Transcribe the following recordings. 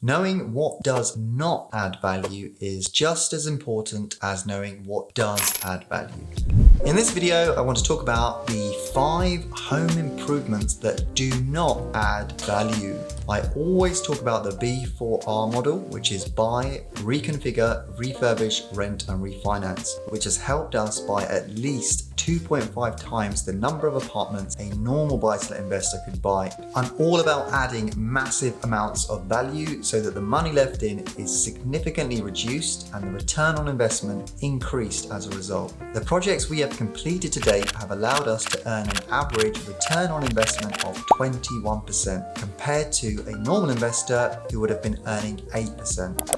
Knowing what does not add value is just as important as knowing what does add value. In this video, I want to talk about the 5 home improvements that do not add value. I always talk about the B4R model, which is buy, reconfigure, refurbish, rent, and refinance, which has helped us buy at least 2.5 times the number of apartments a normal buy-to-let investor could buy. I'm all about adding massive amounts of value so that the money left in is significantly reduced and the return on investment increased as a result. The projects we have completed to date have allowed us to earn an average return on investment of 21% compared to a normal investor who would have been earning 8%.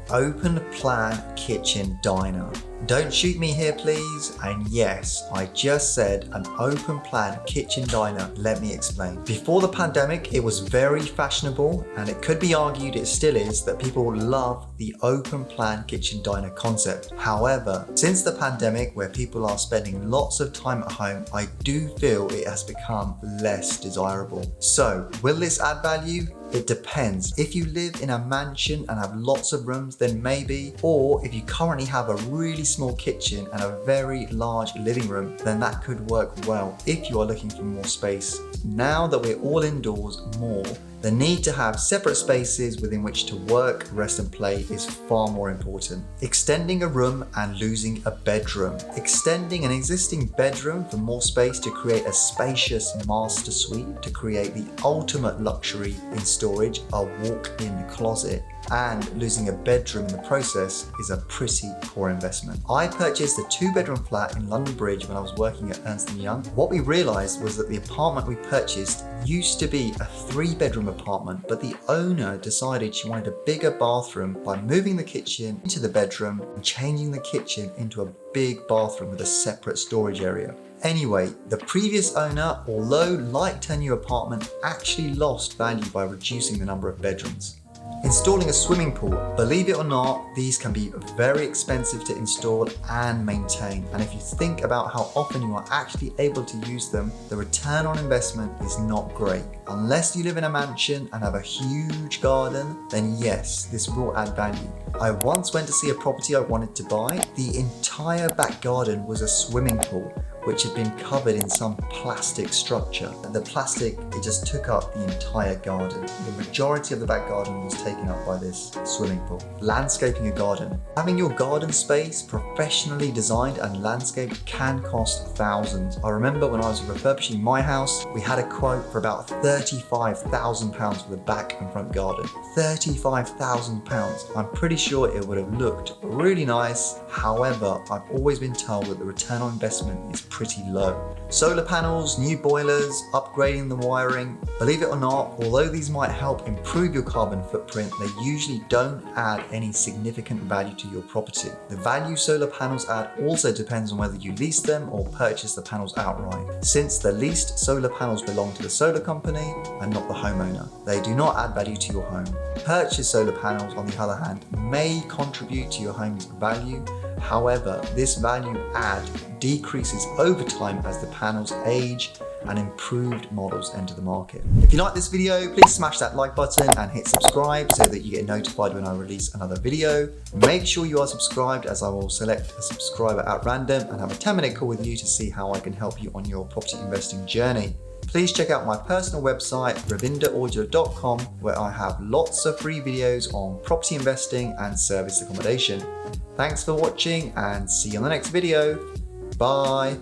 Open plan kitchen diner. Don't shoot me here please, and yes, I just said an open plan kitchen diner. Let me explain. Before the pandemic, it was very fashionable, and it could be argued it still is, that people love the open plan kitchen diner concept. However, since the pandemic, where people are spending lots of time at home, I do feel it has become less desirable. So, will this add value? It depends. If you live in a mansion and have lots of rooms, then maybe. Or if you currently have a really small kitchen and a very large living room, then that could work well if you are looking for more space. Now that we're all indoors more, the need to have separate spaces within which to work, rest and play is far more important. Extending a room and losing a bedroom. Extending an existing bedroom for more space to create a spacious master suite to create the ultimate luxury in storage, a walk-in closet. And losing a bedroom in the process is a pretty poor investment. I purchased a 2-bedroom flat in London Bridge when I was working at Ernst & Young. What we realized was that the apartment we purchased used to be a 3-bedroom apartment, but the owner decided she wanted a bigger bathroom by moving the kitchen into the bedroom and changing the kitchen into a big bathroom with a separate storage area. Anyway, the previous owner, although liked her new apartment, actually lost value by reducing the number of bedrooms. Installing a swimming pool. Believe it or not, these can be very expensive to install and maintain. And if you think about how often you are actually able to use them, the return on investment is not great. Unless you live in a mansion and have a huge garden, then yes, this will add value. I once went to see a property I wanted to buy. The entire back garden was a swimming pool, which had been covered in some plastic structure. The plastic, it just took up the entire garden. The majority of the back garden was taken up by this swimming pool. Landscaping a garden. Having your garden space professionally designed and landscaped can cost thousands. I remember when I was refurbishing my house, we had a quote for about £35,000 for the back and front garden. £35,000. I'm pretty sure it would have looked really nice. However, I've always been told that the return on investment is pretty low. Solar panels, new boilers, upgrading the wiring. Believe it or not, although these might help improve your carbon footprint, they usually don't add any significant value to your property. The value solar panels add also depends on whether you lease them or purchase the panels outright. Since the leased solar panels belong to the solar company and not the homeowner, they do not add value to your home. Purchased solar panels, on the other hand, may contribute to your home's value. However, this value add decreases over time as the panels age and improved models enter the market. If you like this video, please smash that like button and hit subscribe so that you get notified when I release another video. Make sure you are subscribed, as I will select a subscriber at random and have a 10-minute call with you to see how I can help you on your property investing journey. Please check out my personal website, ravinderaudio.com, where I have lots of free videos on property investing and service accommodation. Thanks for watching and see you on the next video. Bye.